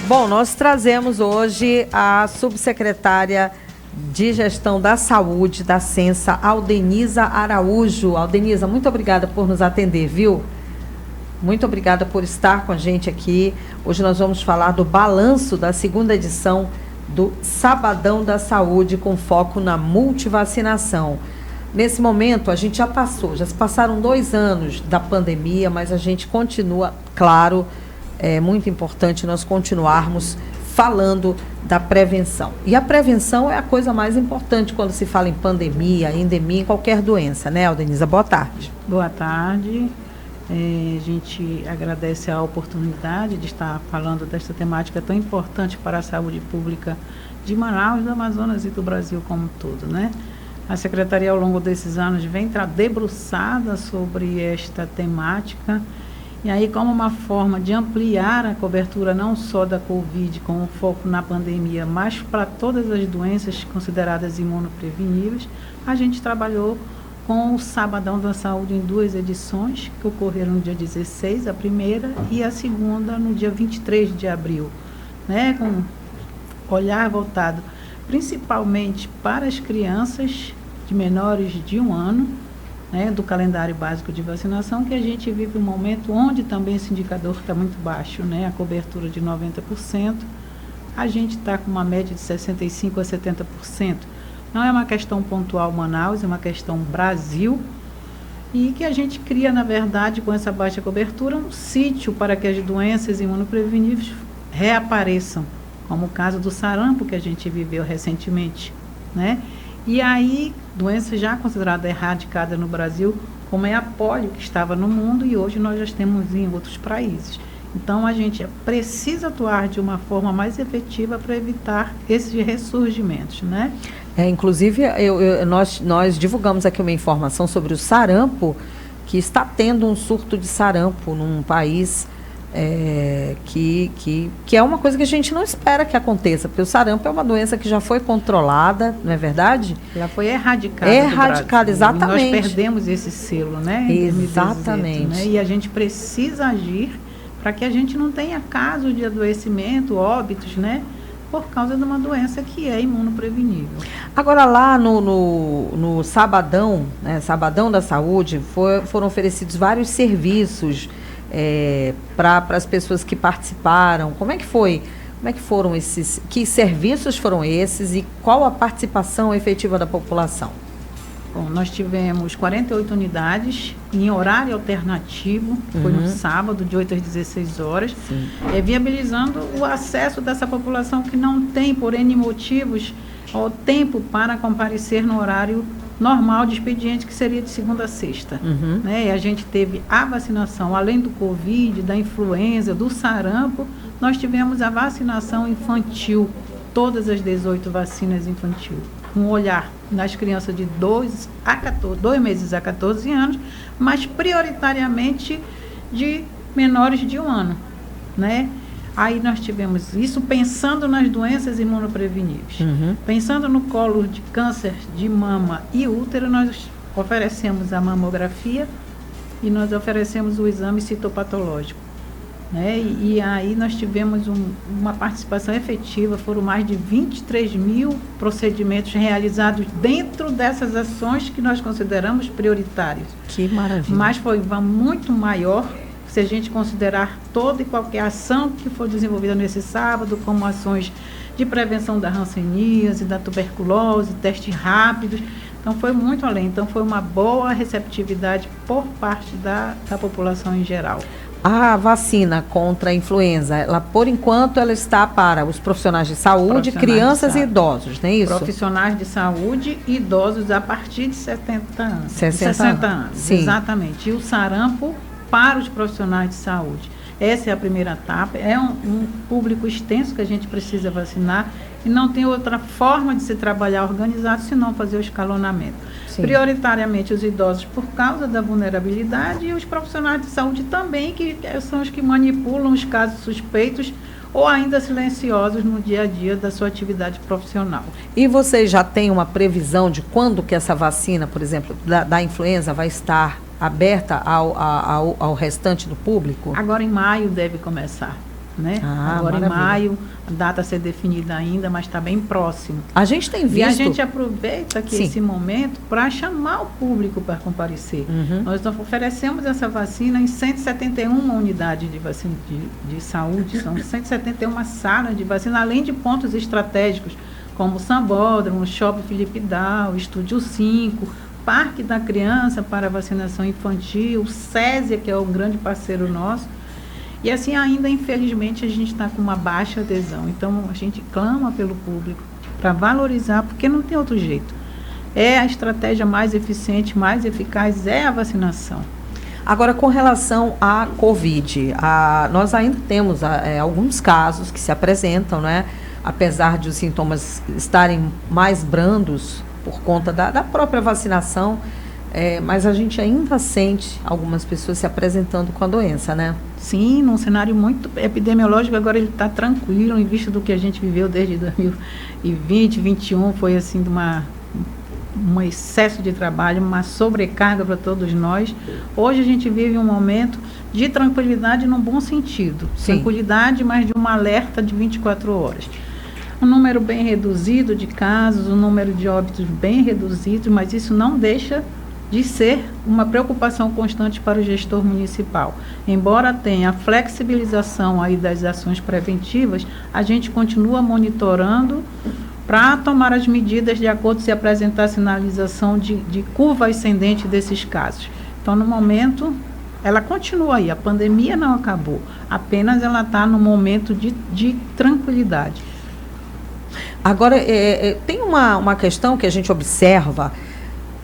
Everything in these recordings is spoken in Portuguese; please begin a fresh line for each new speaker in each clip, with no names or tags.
Bom, nós trazemos hoje a subsecretária de Gestão da Saúde da Censa, Aldenisa Araújo. Aldenisa, muito obrigada por nos atender, viu? Muito obrigada por estar com a gente aqui. Hoje nós vamos falar do balanço da segunda edição do Sabadão da Saúde, com foco na multivacinação. Nesse momento, a gente já se passaram 2 anos da pandemia, mas a gente continua, claro, é muito importante nós continuarmos falando da prevenção. E a prevenção é a coisa mais importante quando se fala em pandemia, endemia, em qualquer doença, né, Aldenisa? Boa tarde.
Boa tarde. A gente agradece a oportunidade de estar falando desta temática tão importante para a saúde pública de Manaus, do Amazonas e do Brasil como um todo, né? A Secretaria, ao longo desses anos, vem debruçada sobre esta temática, e aí como uma forma de ampliar a cobertura não só da Covid, com o foco na pandemia, mas para todas as doenças consideradas imunopreveníveis, a gente trabalhou com o Sabadão da Saúde em 2 edições, que ocorreram no dia 16, a primeira, e a segunda no dia 23 de abril, né, com olhar voltado principalmente para as crianças de menores de 1 ano, né, do calendário básico de vacinação, que a gente vive um momento onde também esse indicador está muito baixo, né, a cobertura de 90%, a gente está com uma média de 65% a 70%. Não é uma questão pontual Manaus, é uma questão Brasil, e que a gente cria, na verdade, com essa baixa cobertura, um sítio para que as doenças imunopreveníveis reapareçam, como o caso do sarampo que a gente viveu recentemente, né? E aí, doença já considerada erradicada no Brasil, como é a polio, que estava no mundo e hoje nós já temos em outros países. Então, a gente precisa atuar de uma forma mais efetiva para evitar esses ressurgimentos, né?
Inclusive, nós divulgamos aqui uma informação sobre o sarampo, que está tendo um surto de sarampo num país que é uma coisa que a gente não espera que aconteça, porque o sarampo é uma doença que já foi controlada, não é verdade?
Já foi erradicada.
Erradicada, exatamente.
E nós perdemos esse selo, né?
Exatamente.
2018, né? E a gente precisa agir para que a gente não tenha caso de adoecimento, óbitos, né? Por causa de uma doença que é imunoprevenível.
Agora, lá no Sabadão, né, Sabadão da Saúde, foram oferecidos vários serviços para as pessoas que participaram. Como é que foi? Como é que foram esses? Que serviços foram esses e qual a participação efetiva da população?
Bom, nós tivemos 48 unidades em horário alternativo, foi no sábado, de 8 às 16 horas, viabilizando o acesso dessa população que não tem, por N motivos, o tempo para comparecer no horário normal de expediente, que seria de segunda a sexta. Né? E a gente teve a vacinação, além do Covid, da influenza, do sarampo, nós tivemos a vacinação infantil, todas as 18 vacinas infantil. Um olhar nas crianças de 2 meses a 14 anos, mas prioritariamente de menores de 1 ano, né? Aí nós tivemos isso pensando nas doenças imunopreveníveis. Pensando no colo de câncer de mama e útero, nós oferecemos a mamografia e nós oferecemos o exame citopatológico. Né? E aí nós tivemos uma participação efetiva, foram mais de 23 mil procedimentos realizados dentro dessas ações que nós consideramos prioritárias.
Que maravilha.
Mas foi muito maior se a gente considerar toda e qualquer ação que for desenvolvida nesse sábado, como ações de prevenção da hanseníase, da tuberculose, testes rápidos. Então foi muito além, então foi uma boa receptividade por parte da população em geral.
A vacina contra a influenza, por enquanto, ela está para os profissionais de saúde, crianças e idosos, não é isso?
Profissionais de saúde e idosos a partir de 70 anos.
60 anos.
Sim. Exatamente. E o sarampo para os profissionais de saúde. Essa é a primeira etapa. É um público extenso que a gente precisa vacinar e não tem outra forma de se trabalhar organizado senão fazer o escalonamento. Sim. Prioritariamente os idosos por causa da vulnerabilidade e os profissionais de saúde também, que são os que manipulam os casos suspeitos ou ainda silenciosos no dia a dia da sua atividade profissional.
E você já tem uma previsão de quando que essa vacina, por exemplo, da influenza vai estar aberta ao restante do público?
Agora em maio deve começar. né? Agora maravilha. Em maio, a data a ser definida ainda, mas está bem próximo.
A gente tem visto...
E a gente aproveita aqui esse momento para chamar o público para comparecer. Nós oferecemos essa vacina em 171 unidades de vacina de saúde, são 171 salas de vacina, além de pontos estratégicos, como o Sambódromo, o Shopping Felipe Dal, o Estúdio 5, Parque da Criança para vacinação infantil, o SESIA, que é um grande parceiro nosso. E assim, ainda, infelizmente, a gente está com uma baixa adesão. Então, a gente clama pelo público para valorizar, porque não tem outro jeito. É a estratégia mais eficiente, mais eficaz, é a vacinação.
Agora, com relação à Covid, nós ainda temos alguns casos que se apresentam, né? Apesar de os sintomas estarem mais brandos por conta da própria vacinação, mas a gente ainda sente algumas pessoas se apresentando com a doença, né?
Sim, num cenário muito epidemiológico, agora ele está tranquilo, em vista do que a gente viveu desde 2020, 2021, foi assim um excesso de trabalho, uma sobrecarga para todos nós. Hoje a gente vive um momento de tranquilidade num bom sentido. Sim. Tranquilidade, mas de um alerta de 24 horas. Um número bem reduzido de casos, um número de óbitos bem reduzido, mas isso não deixa de ser uma preocupação constante para o gestor municipal. Embora tenha a flexibilização aí das ações preventivas, a gente continua monitorando para tomar as medidas de acordo se apresentar sinalização de curva ascendente desses casos. Então, no momento, ela continua aí, a pandemia não acabou, apenas ela está no momento de tranquilidade.
Agora, tem uma questão que a gente observa,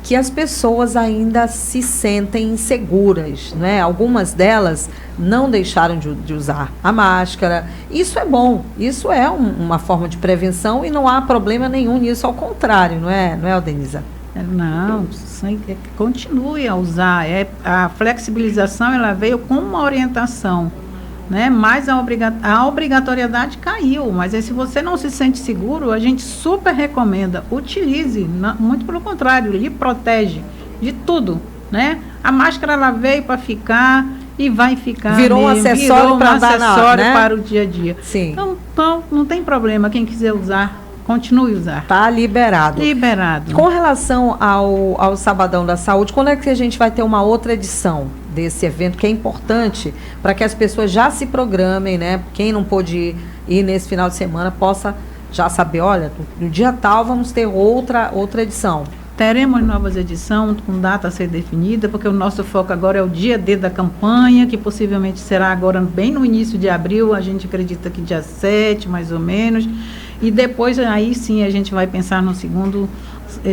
que as pessoas ainda se sentem inseguras, né? Algumas delas não deixaram de usar a máscara. Isso é bom, isso é uma forma de prevenção e não há problema nenhum nisso, ao contrário, não é, Aldenisa?
Não, continue a usar. A flexibilização ela veio com uma orientação, né? Mas a obrigatoriedade caiu, mas aí, se você não se sente seguro, a gente super recomenda, utilize, muito pelo contrário, lhe protege de tudo, né? A máscara ela veio para ficar e vai ficar.
Virou mesmo, um acessório
para o dia a dia.
Sim.
Então, não tem problema, quem quiser usar, continue a usar.
Está liberado.
Liberado.
Com relação ao Sabadão da Saúde, quando é que a gente vai ter uma outra edição desse evento, que é importante para que as pessoas já se programem, né? Quem não pôde ir nesse final de semana possa já saber, olha, no dia tal vamos ter outra edição.
Teremos novas edições com data a ser definida, porque o nosso foco agora é o dia D da campanha, que possivelmente será agora bem no início de abril, a gente acredita que dia 7, mais ou menos, e depois aí sim a gente vai pensar no segundo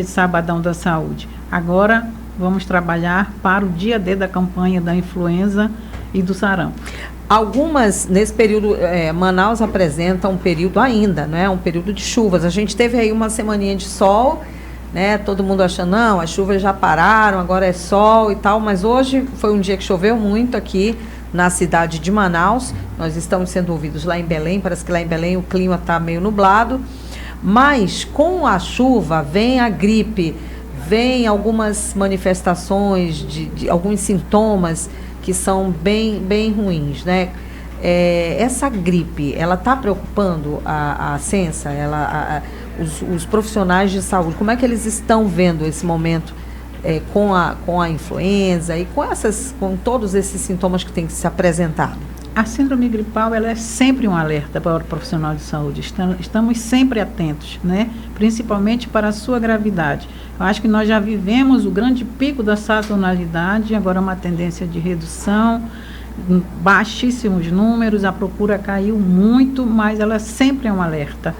Sabadão da Saúde. Agora vamos trabalhar para o dia D da campanha da influenza e do sarampo.
Algumas, nesse período, Manaus apresenta um período ainda, né? Um período de chuvas. A gente teve aí uma semaninha de sol, né? Todo mundo achando, não, as chuvas já pararam, agora é sol e tal, mas hoje foi um dia que choveu muito aqui na cidade de Manaus. Nós estamos sendo ouvidos lá em Belém, parece que lá em Belém o clima está meio nublado, mas com a chuva vem a gripe, vem algumas manifestações de alguns sintomas que são bem ruins, né? Essa gripe, ela está preocupando a Censa, os profissionais de saúde, como é que eles estão vendo esse momento com a influenza e com todos esses sintomas que têm se apresentado?
A síndrome gripal, ela é sempre um alerta para o profissional de saúde. Estamos sempre atentos, né? Principalmente para a sua gravidade. Eu acho que nós já vivemos o grande pico da sazonalidade, agora uma tendência de redução, baixíssimos números, a procura caiu muito, mas ela sempre é um alerta.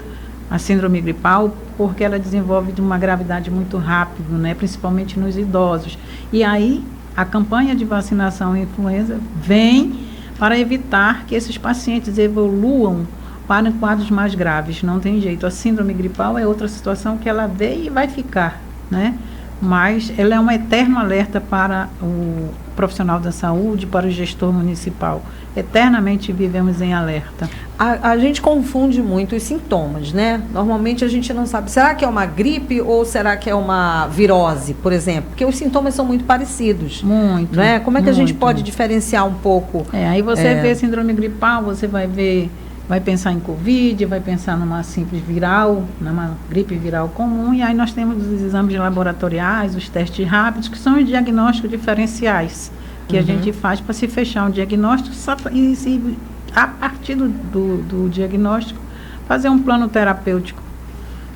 A síndrome gripal, porque ela desenvolve de uma gravidade muito rápido, né? Principalmente nos idosos. E aí, a campanha de vacinação e influenza vem para evitar que esses pacientes evoluam para quadros mais graves. Não tem jeito. A síndrome gripal é outra situação que ela veio e vai ficar, né? Mas ela é um eterno alerta para o profissional da saúde, para o gestor municipal. Eternamente vivemos em alerta.
A gente confunde muito os sintomas, né? Normalmente a gente não sabe, será que é uma gripe ou será que é uma virose, por exemplo? Porque os sintomas são muito parecidos.
Muito.
Né? Como é que a gente
muito.
pode diferenciar um pouco?
Aí você vê síndrome gripal, você vai pensar em Covid, vai pensar numa simples viral, numa gripe viral comum, e aí nós temos os exames laboratoriais, os testes rápidos, que são os diagnósticos diferenciais que a gente faz para se fechar um diagnóstico e a partir do diagnóstico, fazer um plano terapêutico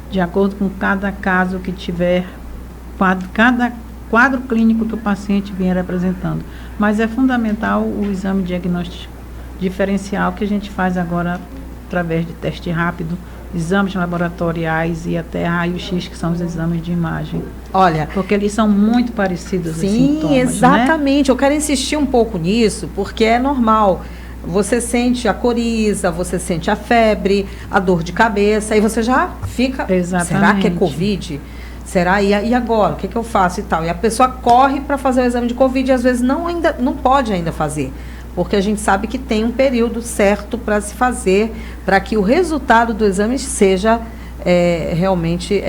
de acordo com cada caso que tiver, cada quadro clínico que o paciente vier apresentando. Mas é fundamental o exame diagnóstico diferencial que a gente faz agora através de teste rápido, exames laboratoriais e até raio-x, que são os exames de imagem.
Olha,
porque eles são muito parecidos,
sim,
os sintomas,
exatamente.
Né?
Eu quero insistir um pouco nisso, porque é normal. Você sente a coriza, você sente a febre, a dor de cabeça, aí você já fica,
exatamente.
Será que é Covid? Será? E agora? O que eu faço e tal? E a pessoa corre para fazer o exame de Covid e às vezes não pode ainda fazer. Porque a gente sabe que tem um período certo para se fazer, para que o resultado do exame seja realmente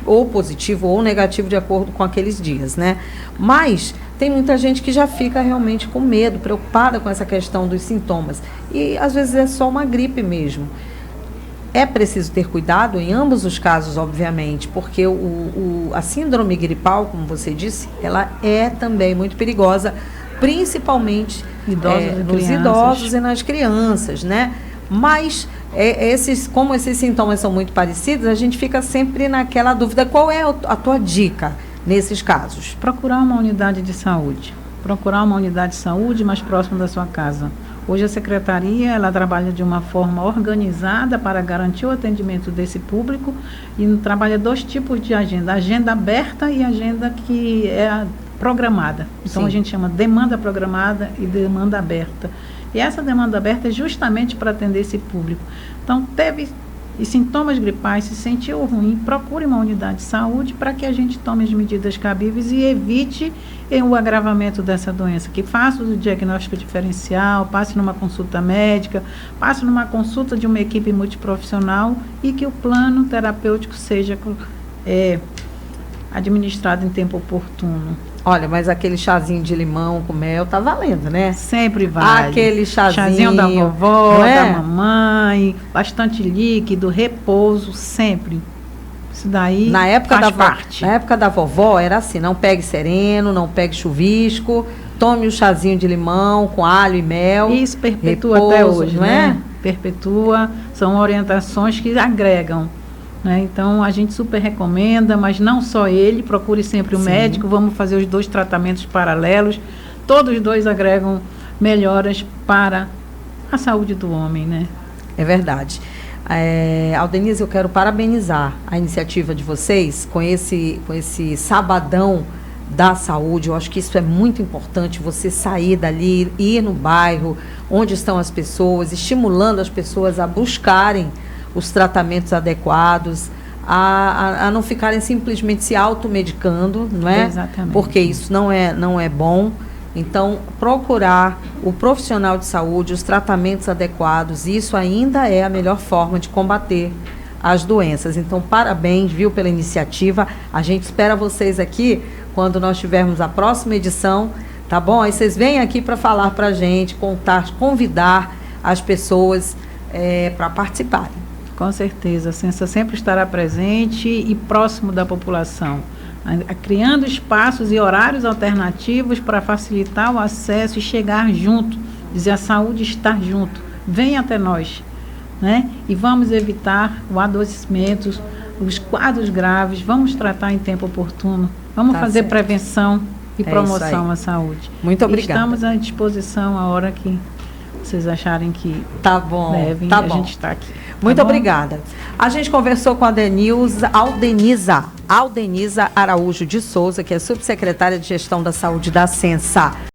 ou positivo ou negativo de acordo com aqueles dias, né? Mas tem muita gente que já fica realmente com medo, preocupada com essa questão dos sintomas. E às vezes é só uma gripe mesmo. É preciso ter cuidado em ambos os casos, obviamente, porque a síndrome gripal, como você disse, ela é também muito perigosa, principalmente nos idosos e nas crianças, né? Mas como esses sintomas são muito parecidos, a gente fica sempre naquela dúvida. Qual é a tua dica nesses casos?
Procurar uma unidade de saúde. Procurar uma unidade de saúde mais próxima da sua casa. Hoje a secretaria, ela trabalha de uma forma organizada para garantir o atendimento desse público e trabalha 2 tipos de agenda. Agenda aberta e agenda que é programada. Então, a gente chama demanda programada e demanda aberta. E essa demanda aberta é justamente para atender esse público. Então, teve sintomas gripais, se sentiu ruim, procure uma unidade de saúde para que a gente tome as medidas cabíveis e evite o agravamento dessa doença. Que faça o diagnóstico diferencial, passe numa consulta médica, passe numa consulta de uma equipe multiprofissional e que o plano terapêutico seja administrado em tempo oportuno.
Olha, mas aquele chazinho de limão com mel tá valendo, né?
Sempre vale.
Aquele chazinho
da vovó, da mamãe, bastante líquido, repouso, sempre. Isso daí
na época
faz parte.
Na época da vovó era assim, não pegue sereno, não pegue chuvisco, tome o chazinho de limão com alho e mel.
Isso perpetua repouso, até hoje, né? Perpetua, são orientações que agregam. Né? Então, a gente super recomenda, mas não só ele, procure sempre o médico, vamos fazer os 2 tratamentos paralelos, todos os 2 agregam melhoras para a saúde do homem, né?
É verdade. Aldeniza, eu quero parabenizar a iniciativa de vocês com esse sabadão da saúde. Eu acho que isso é muito importante, você sair dali, ir no bairro, onde estão as pessoas, estimulando as pessoas a buscarem os tratamentos adequados, a não ficarem simplesmente se automedicando, não é?
Exatamente.
Porque isso não é bom. Então, procurar o profissional de saúde, os tratamentos adequados, isso ainda é a melhor forma de combater as doenças. Então, parabéns, viu, pela iniciativa. A gente espera vocês aqui quando nós tivermos a próxima edição, tá bom? Aí vocês vêm aqui para falar para a gente, convidar as pessoas para participarem.
Com certeza, a Censa sempre estará presente e próximo da população, criando espaços e horários alternativos para facilitar o acesso e chegar junto, dizer a saúde está junto, venha até nós, né? E vamos evitar o adoecimento, os quadros graves, vamos tratar em tempo oportuno, vamos fazer prevenção e promoção à saúde.
Muito obrigada.
Estamos à disposição a hora que vocês acharem que devem,
a
gente está aqui.
Muito obrigada. A gente conversou com a Aldeniza Araújo de Souza, que é subsecretária de Gestão da Saúde da Censa.